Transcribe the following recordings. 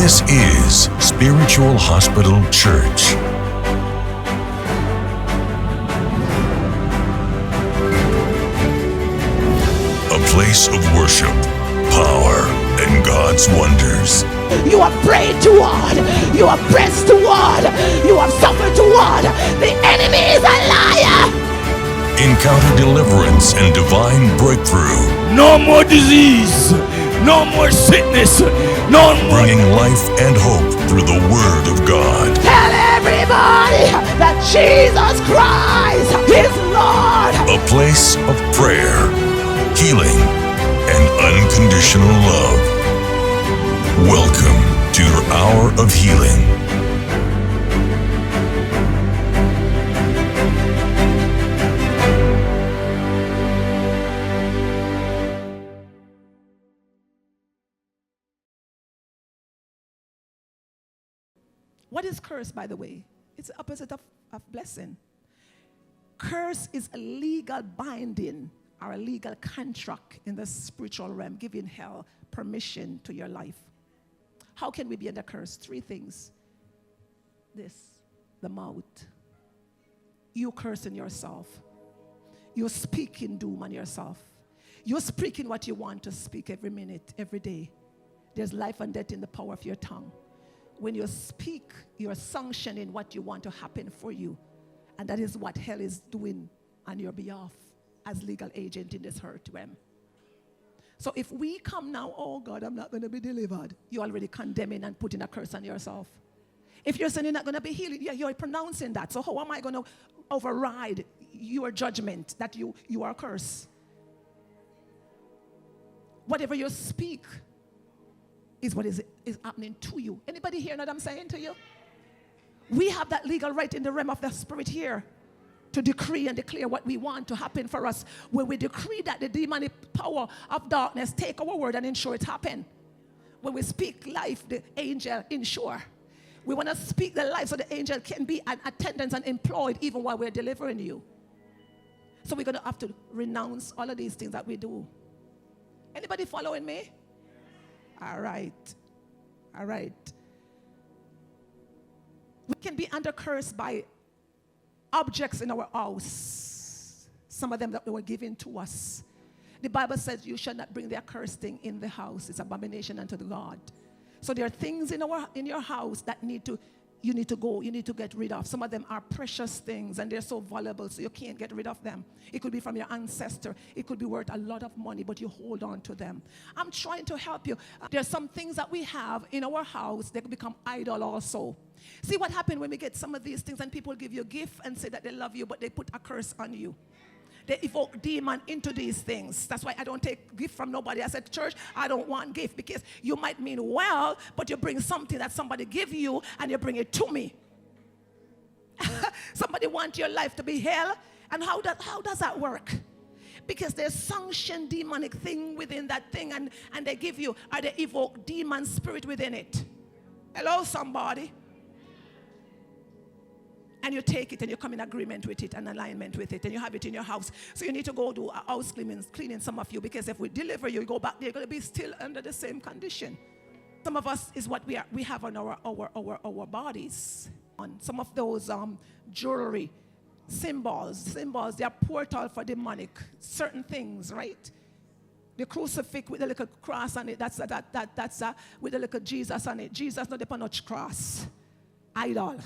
This is Spiritual Hospital Church. A place of worship, power, and God's wonders. You have prayed toward, you have pressed toward, you have suffered toward. The enemy is a liar. Encounter deliverance and divine breakthrough. No more disease, no more sickness, no more. Bringing life and hope through the Word of God. Tell everybody that Jesus Christ is Lord. A place of prayer, healing, and unconditional love. Welcome to your hour of healing. What is curse, by the way? It's the opposite of blessing. Curse is a legal binding or a legal contract in the spiritual realm, giving hell permission to your life. How can we be under curse? Three things. This, the mouth. You cursing yourself. You're speaking doom on yourself. You're speaking what you want to speak every minute, every day. There's life and death in the power of your tongue. When you speak, you're sanctioning what you want to happen for you. And that is what hell is doing on your behalf as legal agent in this hurt realm. So if we come now, oh God, I'm not going to be delivered, you're already condemning and putting a curse on yourself. If you're saying you're not going to be healed, yeah, you're pronouncing that. So how am I going to override your judgment that you are cursed? Whatever you speak is what is happening to you. Anybody hear what I'm saying to you? We have that legal right in the realm of the spirit here to decree and declare what we want to happen for us. When we decree that, the demonic power of darkness take our word and ensure it happen. When we speak life, the angel ensure. We want to speak the life so the angel can be an attendant and employed even while we're delivering you. So we're going to have to renounce all of these things that we do. Anybody following me? All right. All right. We can be under curse by objects in our house. Some of them that were given to us. The Bible says you shall not bring the accursed thing in the house. It's abomination unto the God. So there are things in your house that you need to get rid of. Some of them are precious things and they're so valuable so you can't get rid of them. It could be from your ancestor. It could be worth a lot of money, but you hold on to them. I'm trying to help you. There are some things that we have in our house that could become idol also. See what happened when we get some of these things and people give you a gift and say that they love you, but they put a curse on you. They evoke demon into these things. That's why I don't take gift from nobody. I said, church, I don't want gift because you might mean well, but you bring something that somebody give you and you bring it to me. Somebody want your life to be hell. And how does that work? Because there's sanctioned demonic thing within that thing and they give you, or they evoke demon spirit within it. Hello, somebody. And you take it and you come in agreement with it and alignment with it and you have it in your house. So you need to go do a house cleaning, some of you, because if we deliver you, you go back, you're going to be still under the same condition. Some of us is what we have on our bodies. On some of those jewelry, symbols, they are portal for demonic, certain things, right? The crucifix with the little cross on it, that's with the little Jesus on it. Jesus not upon no cross. Idol.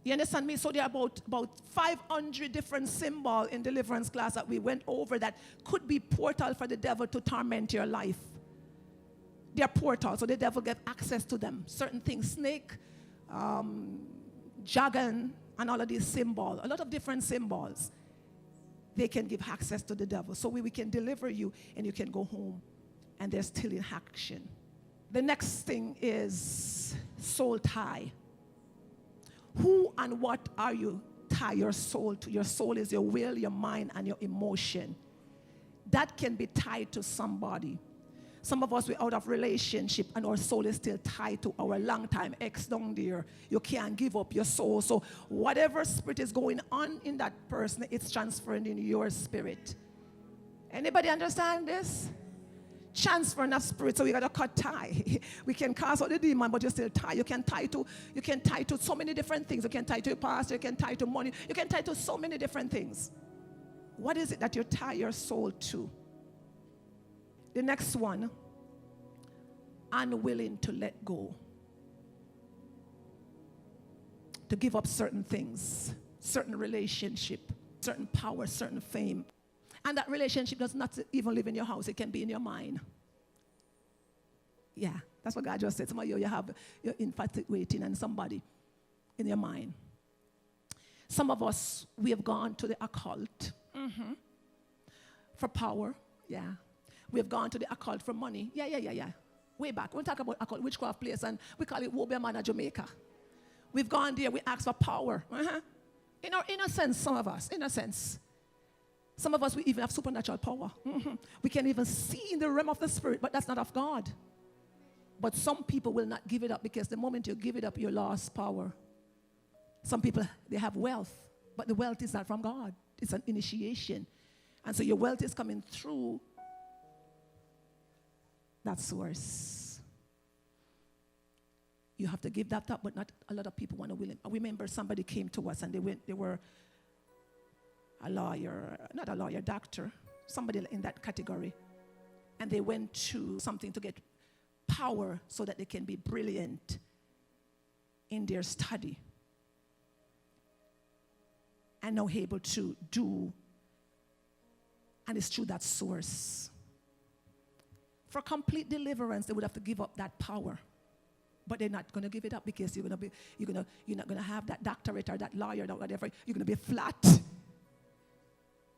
You understand me? So there are about 500 different symbols in deliverance class that we went over that could be portal for the devil to torment your life. They are portals, so the devil gets access to them. Certain things, snake, dragon, and all of these symbols, a lot of different symbols, they can give access to the devil. So we can deliver you and you can go home and they're still in action. The next thing is soul tie. Who and what are you tie your soul to? Your soul is your will, your mind, and your emotion. That can be tied to somebody. Some of us, we're out of relationship and our soul is still tied to our long-time ex down there. You can't give up your soul. So whatever spirit is going on in that person, it's transferring in your spirit. Anybody understand this? transferring of spirit, so we got to cut tie. We can cast out the demon, but you still tie. You can tie to so many different things. You can tie to your pastor, you can tie to money, you can tie to so many different things. What is it that you tie your soul to? The next one, unwilling to let go. To give up certain things, certain relationship, certain power, certain fame. And that relationship does not even live in your house. It can be in your mind. Yeah, that's what God just said. Some of you're infatuating on somebody in your mind. Some of us, we have gone to the occult for power. Yeah. We have gone to the occult for money. Yeah. Way back. We talk about occult witchcraft place, and we call it Wobeman, Jamaica. We've gone there, we ask for power. In a sense, some of us, in a sense. Some of us, we even have supernatural power. We can even see in the realm of the spirit, but that's not of God. But some people will not give it up, because the moment you give it up, you lost power. Some people, they have wealth, but the wealth is not from God. It's an initiation. And so your wealth is coming through that source. You have to give that up, but not a lot of people want to will it. I remember somebody came to us and they were a lawyer, not a lawyer, doctor, somebody in that category. And they went to something to get power so that they can be brilliant in their study. And now able to do, and it's through that source. For complete deliverance, they would have to give up that power. But they're not going to give it up, because you're not going to have that doctorate or that lawyer or whatever. You're going to be flat.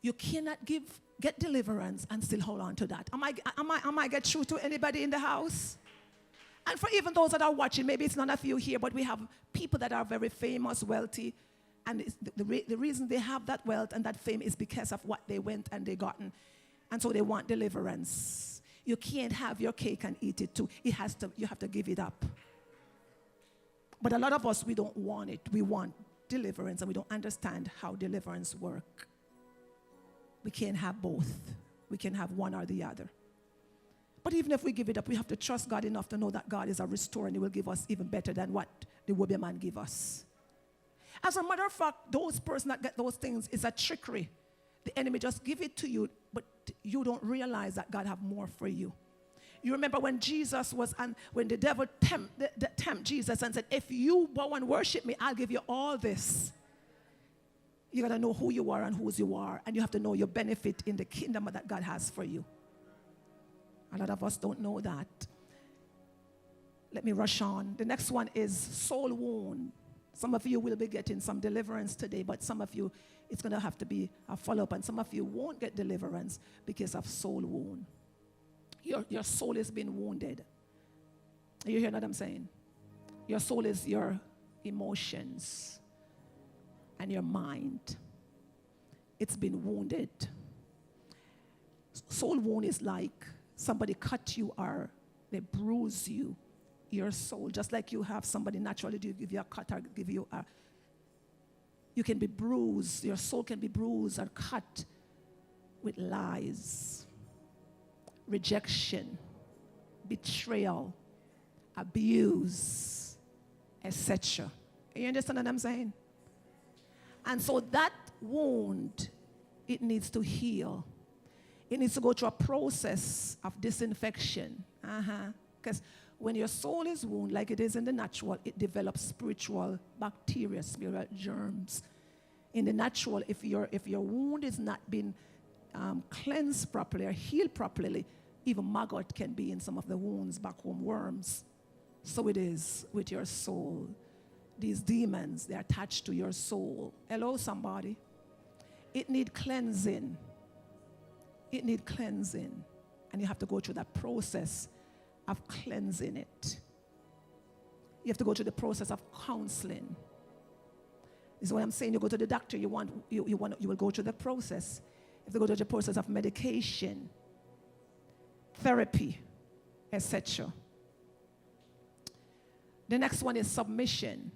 You cannot get deliverance and still hold on to that. Am I get through to anybody in the house? And for even those that are watching, maybe it's none of you here, but we have people that are very famous, wealthy, and the reason they have that wealth and that fame is because of what they went and they gotten, and so they want deliverance. You can't have your cake and eat it too. You have to give it up. But a lot of us, we don't want it. We want deliverance, and we don't understand how deliverance works. We can't have both. We can have one or the other. But even if we give it up, we have to trust God enough to know that God is a restorer, and He will give us even better than what the Wobeman give us. As a matter of fact, those persons that get those things is a trickery. The enemy just give it to you, but you don't realize that God have more for you. You remember when Jesus was, and when the devil tempt Jesus and said, if you bow and worship me, I'll give you all this. You got to know who you are and whose you are, and you have to know your benefit in the kingdom that God has for you. A lot of us don't know that. Let me rush on. The next one is soul wound. Some of you will be getting some deliverance today, but some of you, it's going to have to be a follow-up, and some of you won't get deliverance because of soul wound. Your soul is being wounded. Are you hearing what I'm saying? Your soul is your emotions and your mind. It's been wounded. Soul wound is like somebody cut you or they bruise you, your soul. Just like you have somebody naturally give you a cut or give you a... You can be bruised. Your soul can be bruised or cut with lies, rejection, betrayal, abuse, etc. You understand what I'm saying? And so that wound, it needs to heal. It needs to go through a process of disinfection. Because when your soul is wounded, like it is in the natural, it develops spiritual bacteria, spiritual germs. In the natural, if your wound is not being cleansed properly or healed properly, even maggot can be in some of the wounds back home, worms. So it is with your soul. These demons, they're attached to your soul. Hello, somebody. It needs cleansing. It needs cleansing. And you have to go through that process of cleansing it. You have to go through the process of counseling. This is what I'm saying. You go to the doctor, you will go through the process. You have to go through the process of medication, therapy, etc. The next one is submission.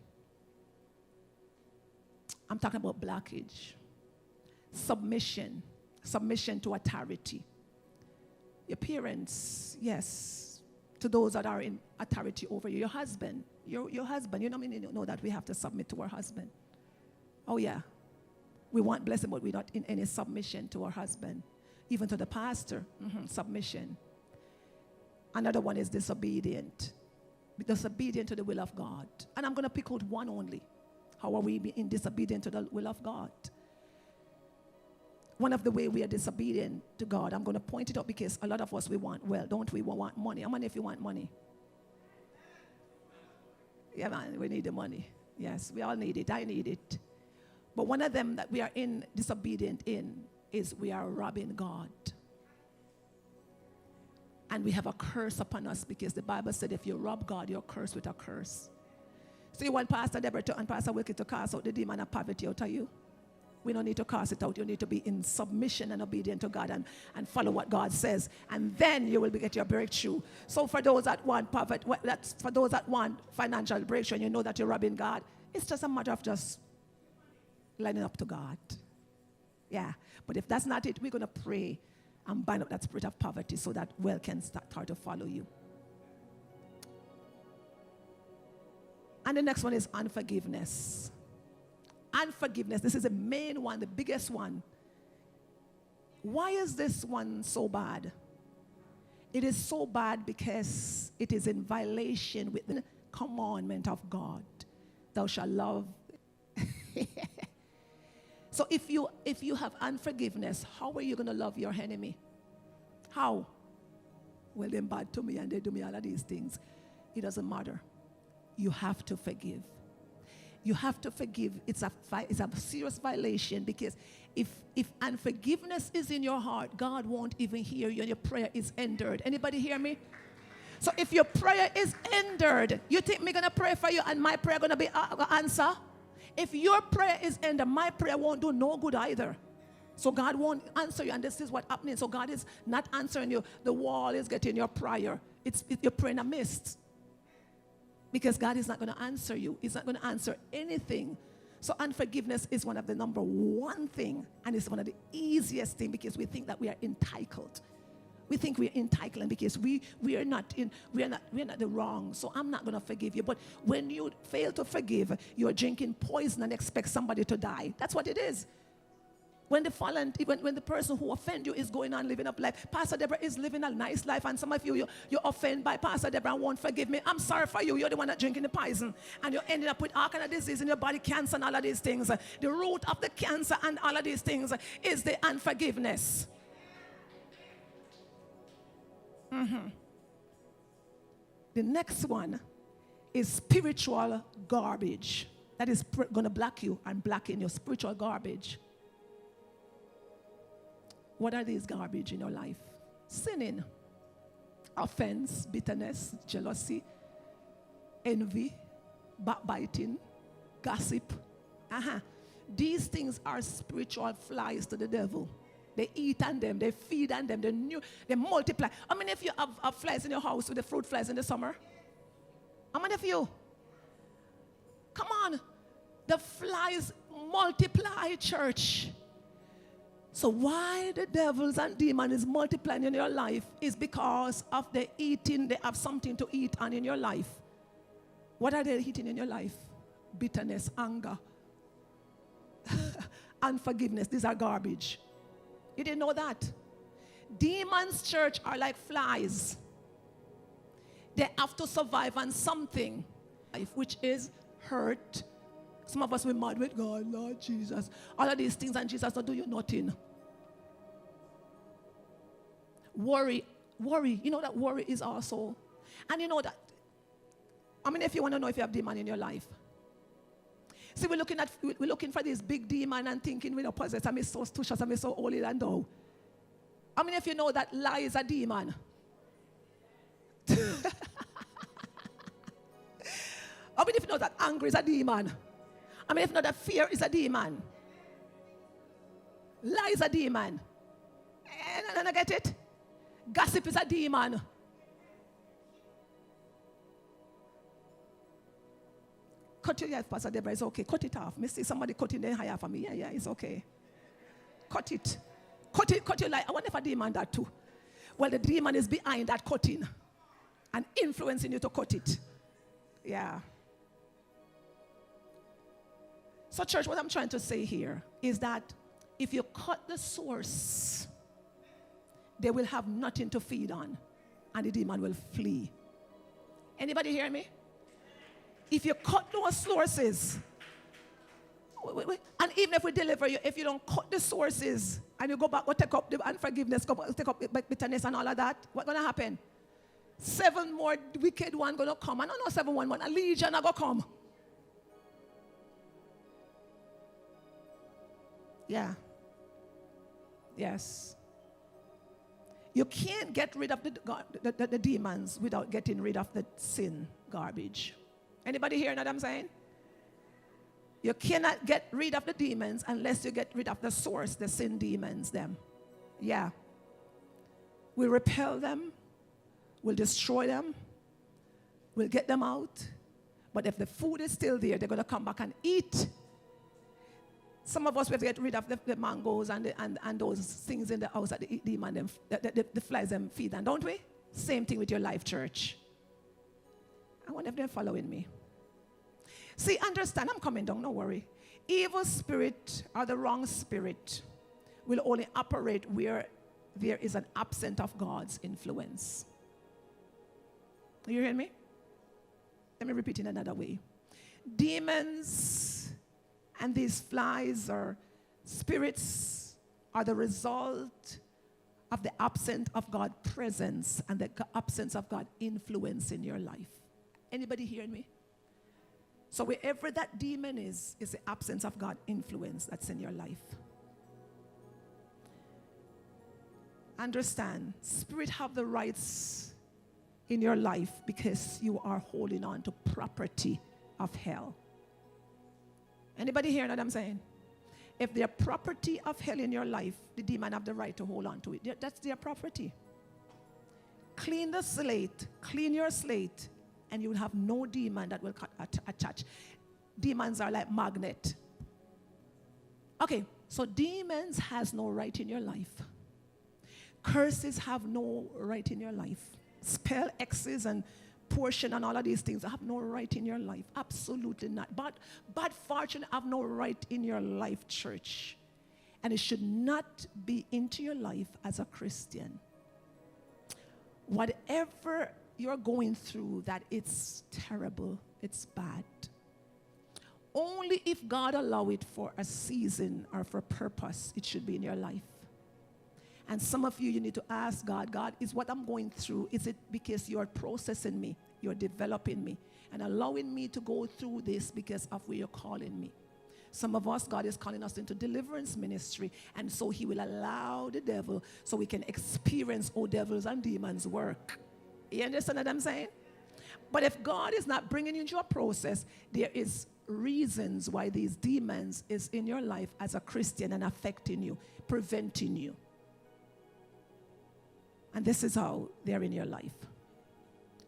I'm talking about blockage. Submission to authority. Your parents, yes. To those that are in authority over you. Your husband. Your husband. You know that we have to submit to our husband. Oh, yeah. We want blessing, but we're not in any submission to our husband. Even to the pastor. Submission. Another one is disobedient. Disobedient to the will of God. And I'm going to pick out one only. How are we being disobedient to the will of God? One of the way we are disobedient to God, I'm going to point it out because a lot of us, we want, well, don't we? We want money. How many of you want money? Yeah, man, we need the money. Yes, we all need it. I need it. But one of them that we are disobedient in is we are robbing God. And we have a curse upon us because the Bible said if you rob God, you're cursed with a curse. So you want Pastor Deborah and Pastor Wilkie to cast out the demon of poverty out of you? We don't need to cast it out. You need to be in submission and obedient to God and follow what God says. And then you will get your breakthrough. So for those that want for those that want financial breakthrough, and you know that you're robbing God, it's just a matter of just lining up to God. Yeah. But if that's not it, we're going to pray and bind up that spirit of poverty so that wealth can start to follow you. And the next one is unforgiveness. Unforgiveness. This is the main one, the biggest one. Why is this one so bad? It is so bad because it is in violation with the commandment of God. Thou shalt love. So if you have unforgiveness, how are you going to love your enemy? How? Well, they're bad to me and they do me all of these things. It doesn't matter. You have to forgive. You have to forgive. It's a serious violation because if unforgiveness is in your heart, God won't even hear you and your prayer is hindered. Anybody hear me? So if your prayer is hindered, you think me going to pray for you and my prayer going to be answer? If your prayer is hindered, my prayer won't do no good either. So God won't answer you, and this is what's happening. So God is not answering you. The wall is getting your prayer. You're praying amiss. Because God is not going to answer you. He's not going to answer anything. So unforgiveness is one of the number one thing. And it's one of the easiest things because we think that we are entitled. We think we're entitled because we are not the wrong. So I'm not going to forgive you. But when you fail to forgive, you're drinking poison and expect somebody to die. That's what it is. When the person who offend you is going on living up life, Pastor Deborah is living a nice life, and some of you're offended by Pastor Deborah and won't forgive me. I'm sorry for you. You're the one that's drinking the poison, and you're ending up with all kind of disease in your body, cancer and all of these things. The root of the cancer and all of these things is the unforgiveness. The next one is spiritual garbage. That is going to block you and blacken your spiritual garbage. What are these garbage in your life? Sinning, offense, bitterness, jealousy, envy, backbiting, gossip. These things are spiritual flies to the devil. They eat on them, they feed on them, they multiply. How many of you have flies in your house with the fruit flies in the summer? How many of you? Come on. The flies multiply, church. So why the devils and demons is multiplying in your life is because of the eating. They have something to eat on in your life. What are they eating in your life? Bitterness, anger, unforgiveness. These are garbage. You didn't know that? Demons, church, are like flies. They have to survive on something, which is hurt. Some of us, we're mad with God, Lord Jesus. All of these things, and Jesus don't do you nothing. Worry. You know that worry is also. And you know that. I mean, if you want to know if you have demon in your life. See, we're looking for this big demon and thinking we don't possess. I'm so stushous, I'm so holy and thou. I mean, if you know that lie is a demon. I mean, if you know that anger is a demon. I mean, if you know that fear is a demon. Lie is a demon. And I get it? Gossip is a demon. Cut your hair, Pastor Deborah. It's okay. Cut it off. Me see somebody cutting their hair for me. Yeah, it's okay. Cut it. Cut your life. I wonder if a demon that too. Well, the demon is behind that cutting and influencing you to cut it. Yeah. So, church, what I'm trying to say here is that if you cut the source, they will have nothing to feed on, and the demon will flee. Anybody hear me? If you cut those sources, and even if we deliver you, if you don't cut the sources and you go back, take up the unforgiveness, take up bitterness and all of that, what's going to happen? 7 more wicked ones going to come. And I know 7 more, a legion are going to come. Yeah. Yes. You can't get rid of the demons without getting rid of the sin garbage. Anybody hear what I'm saying? You cannot get rid of the demons unless you get rid of the source, the sin demons, them. Yeah. We'll repel them. We'll destroy them. We'll get them out. But if the food is still there, they're going to come back and eat. Some of us, we have to get rid of the mangoes and those things in the house that the demon, the flies them feed on, don't we? Same thing with your life, church. I wonder if they're following me. See, understand, I'm coming down, don't worry. Evil spirit or the wrong spirit will only operate where there is an absence of God's influence. You hear me? Let me repeat in another way. Demons and these flies or spirits are the result of the absence of God's presence and the absence of God's influence in your life. Anybody hearing me? So wherever that demon is the absence of God's influence that's in your life. Understand, spirit have the rights in your life because you are holding on to property of hell. Anybody hear what I'm saying? If they're property of hell in your life, the demon have the right to hold on to it. That's their property. Clean the slate, clean your slate, and you will have no demon that will attach. Demons are like magnet. Okay, so demons has no right in your life. Curses have no right in your life. Spell, X's, and portion and all of these things have no right in your life. Absolutely not. But bad fortune have no right in your life, church. And it should not be into your life as a Christian. Whatever you're going through, that it's terrible, it's bad. Only if God allow it for a season or for a purpose, it should be in your life. And some of you need to ask God, God, is what I'm going through, is it because you're processing me, you're developing me, and allowing me to go through this because of where you're calling me? Some of us, God is calling us into deliverance ministry, and so he will allow the devil so we can experience how devils and demons work. You understand what I'm saying? But if God is not bringing you into a process, there is reasons why these demons is in your life as a Christian and affecting you, preventing you. And this is how they're in your life.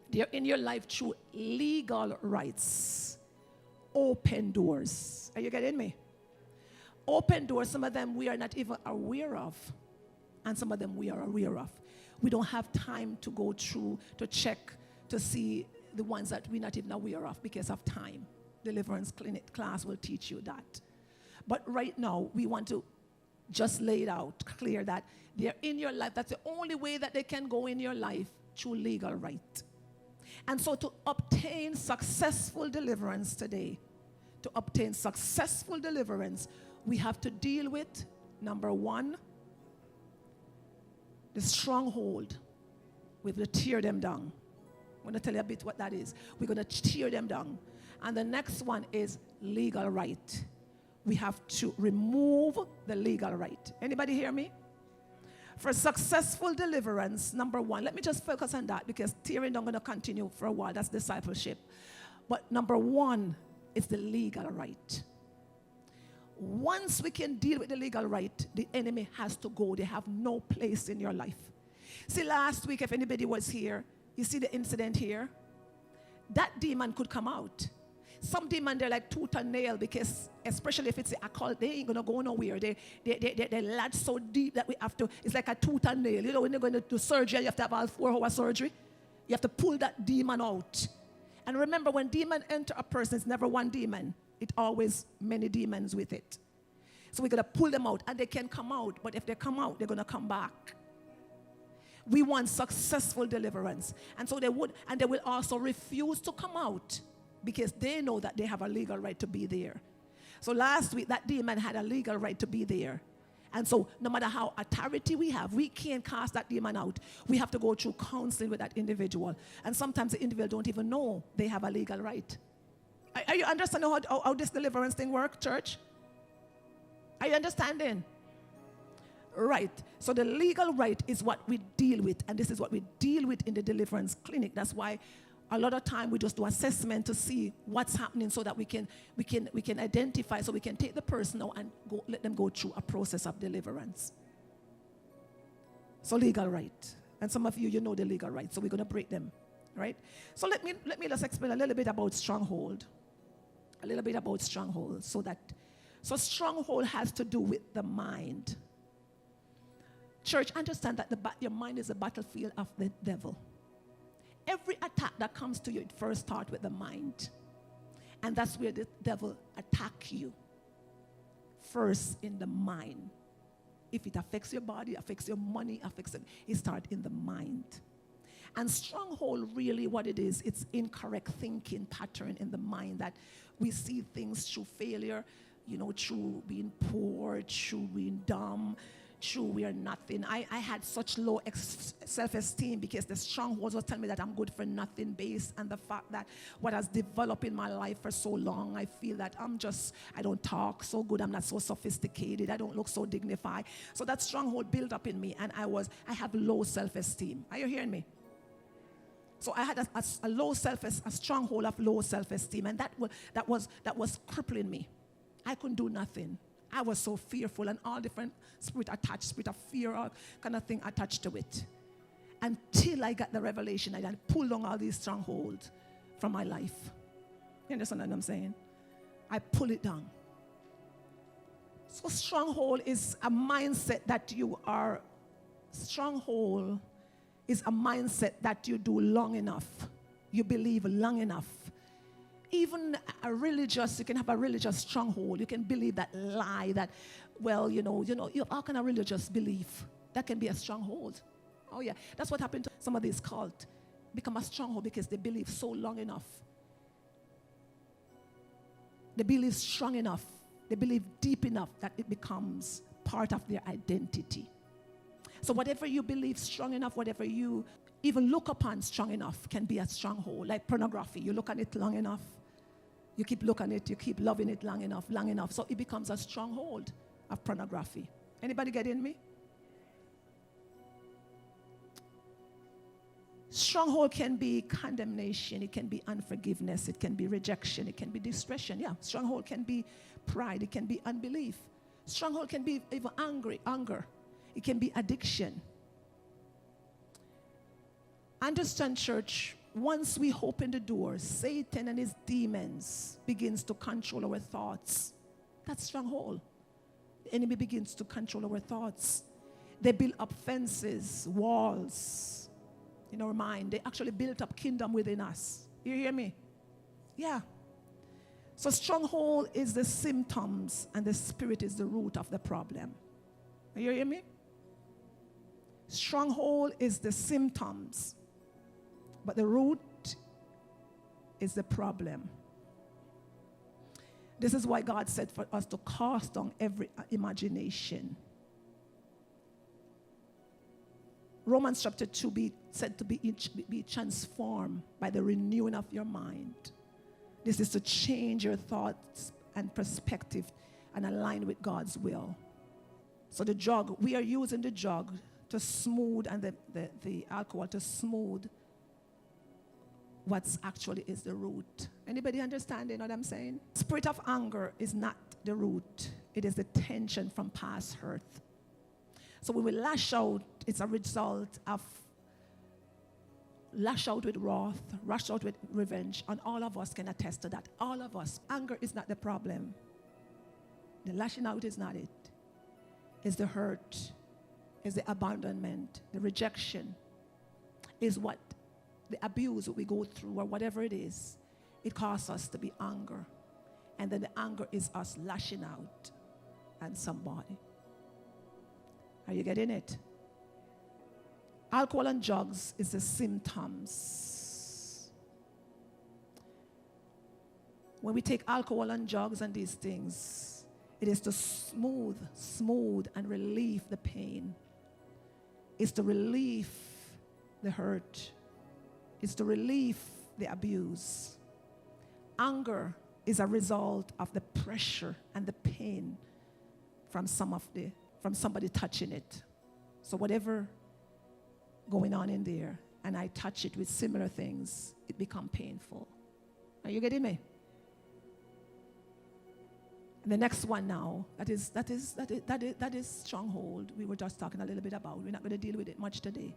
They're in your life through legal rights. Open doors. Are you getting me? Open doors, some of them we are not even aware of. And some of them we are aware of. We don't have time to go through, to check, to see the ones that we're not even aware of because of time. Deliverance clinic class will teach you that. But right now, we want to just lay it out clear that they're in your life. That's the only way that they can go in your life, through legal right. And so to obtain successful deliverance today, we have to deal with, number one, the stronghold. We're going to tear them down. I'm going to tell you a bit what that is. We're going to tear them down. And the next one is legal right. We have to remove the legal right. Anybody hear me? For successful deliverance, number one, let me just focus on that because tearing down going to continue for a while. That's discipleship. But number one is the legal right. Once we can deal with the legal right, the enemy has to go. They have no place in your life. See, last week, if anybody was here, you see the incident here? That demon could come out. Some demons, they're like tooth and nail, because especially if it's a occult, they ain't gonna go nowhere. They latch so deep that we have to, it's like a tooth and nail. You know, when you're going to do surgery, you have to have a 4-hour surgery. You have to pull that demon out. And remember, when demon enter a person, it's never one demon. It's always many demons with it. So we're gonna pull them out, and they can come out, but if they come out, they're gonna come back. We want successful deliverance. And so they would, and they will also refuse to come out because they know that they have a legal right to be there. So last week, that demon had a legal right to be there. And so no matter how authority we have, we can't cast that demon out. We have to go through counseling with that individual. And sometimes the individual don't even know they have a legal right. Are you understanding how this deliverance thing works, church? Are you understanding? Right. So the legal right is what we deal with, and this is what we deal with in the deliverance clinic. That's why a lot of time we just do assessment to see what's happening, so that we can identify, so we can take the person out and let them go through a process of deliverance. So legal right. And some of you, you know the legal right, so we're going to break them, right? So let me just explain a little bit about stronghold. A little bit about stronghold, so stronghold has to do with the mind. Church, understand that your mind is a battlefield of the devil. Every attack that comes to you, it first starts with the mind. And that's where the devil attacks you. First in the mind. If it affects your body, affects your money, it starts in the mind. And stronghold, really what it is, it's incorrect thinking pattern in the mind, that we see things through failure, through being poor, through being dumb, true, we are nothing. I had such low self-esteem because the strongholds were telling me that I'm good for nothing, based on the fact that what has developed in my life for so long, I feel that I don't talk so good, I'm not so sophisticated, I don't look so dignified. So that stronghold built up in me, and I have low self-esteem. Are you hearing me? So I had a stronghold of low self-esteem, and that was crippling me. I couldn't do nothing. I was so fearful, and all different spirit of fear, all kind of thing attached to it. Until I got the revelation, I pulled on all these strongholds from my life. You understand what I'm saying? I pull it down. So stronghold is a mindset that stronghold is a mindset that you do long enough. You believe long enough. Even you can have a religious stronghold. You can believe that lie that, well, you have all kind of religious belief. That can be a stronghold. Oh yeah, that's what happened to some of these cults. Become a stronghold because they believe so long enough. They believe strong enough. They believe deep enough that it becomes part of their identity. So whatever you believe strong enough, whatever you even look upon strong enough can be a stronghold. Like pornography, you look at it long enough, you keep looking at it, you keep loving it long enough. So it becomes a stronghold of pornography. Anybody getting me? Stronghold can be condemnation, it can be unforgiveness, it can be rejection, it can be distraction. Yeah, stronghold can be pride, it can be unbelief. Stronghold can be even anger. It can be addiction. Understand, church, once we open the door, Satan and his demons begins to control our thoughts. That's stronghold. The enemy begins to control our thoughts. They build up fences, walls in our mind. They actually built up kingdom within us. You hear me? Yeah. So stronghold is the symptoms and the spirit is the root of the problem. You hear me? Stronghold is the symptoms, but the root is the problem. This is why God said for us to cast down every imagination. Romans chapter 2 be said to be transformed by the renewing of your mind. This is to change your thoughts and perspective and align with God's will. So the drug, we are using the drug to smooth, and the alcohol to smooth what's actually is the root. Anybody understanding what I'm saying? Spirit of anger is not the root. It is the tension from past hurt. So when we lash out, it's a result of lash out with wrath, rush out with revenge, and all of us can attest to that. All of us. Anger is not the problem. The lashing out is not it. It's the hurt, it's the abandonment, the rejection, is what the abuse that we go through or whatever it is. It causes us to be anger. And then the anger is us lashing out at somebody. Are you getting it? Alcohol and drugs is the symptoms. When we take alcohol and drugs and these things, it is to smooth and relieve the pain. It's to relieve the hurt. It's to relieve the abuse. Anger is a result of the pressure and the pain from somebody touching it. So whatever going on in there, and I touch it with similar things, it becomes painful. Are you getting me? And the next one now, that is stronghold. We were just talking a little bit about. We're not going to deal with it much today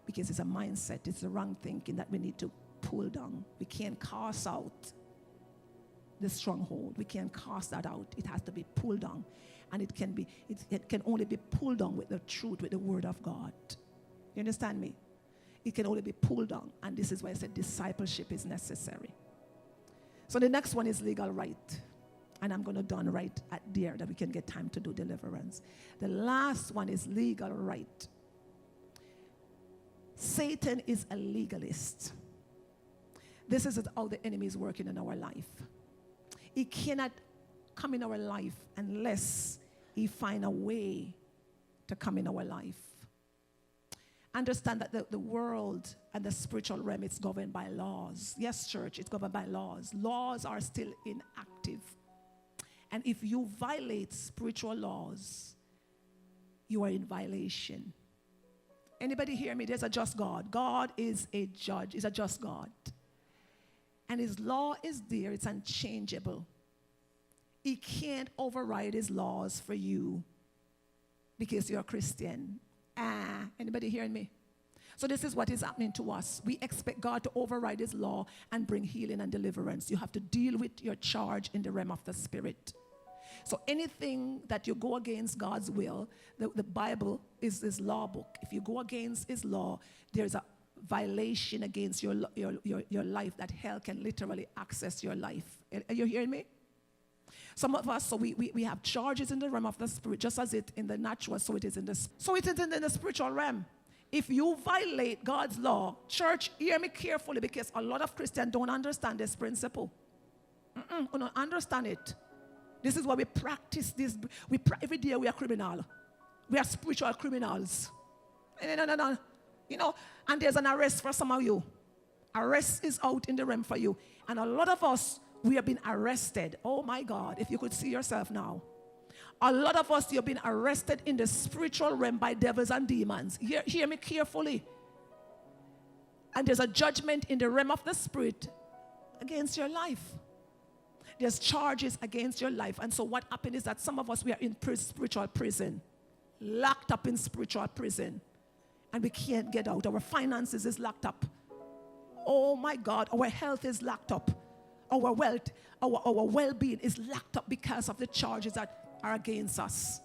because it's a mindset. It's the wrong thinking that we need to pull down. We can't cast out the stronghold. We can't cast that out. It has to be pulled down, and it can only be pulled down with the truth, with the word of God. You understand me? It can only be pulled down, and this is why I said discipleship is necessary. So the next one is legal right, and I'm going to done right at there that we can get time to do deliverance. The last one is legal right. Satan is a legalist. This is how the enemy is working in our life. He cannot come in our life unless he finds a way to come in our life. Understand that the world and the spiritual realm is governed by laws. Yes, church, it's governed by laws. Laws are still inactive. And if you violate spiritual laws, you are in violation. Anybody hear me? There's a just God. God is a judge. He's a just God. And his law is there. It's unchangeable. He can't override his laws for you because you're a Christian. Anybody hearing me? So this is what is happening to us. We expect God to override his law and bring healing and deliverance. You have to deal with your charge in the realm of the spirit. So anything that you go against God's will, the Bible is his law book. If you go against his law, there's a violation against your life that hell can literally access your life. Are you hearing me? Some of us, so we have charges in the realm of the spirit, just as it in the natural, so it is in the spiritual realm. If you violate God's law, church, hear me carefully, because a lot of Christians don't understand this principle. We don't understand it. This is why we practice this. Every day we are criminal. We are spiritual criminals. No. You know, and there's an arrest for some of you. Arrest is out in the realm for you. And a lot of us, we have been arrested. Oh my God, if you could see yourself now. A lot of us, you've been arrested in the spiritual realm by devils and demons. Hear me carefully. And there's a judgment in the realm of the spirit against your life. There's charges against your life. And so what happened is that some of us, we are in spiritual prison. Locked up in spiritual prison. And we can't get out. Our finances is locked up. Oh my God, our health is locked up. Our wealth, our well-being is locked up because of the charges that are against us.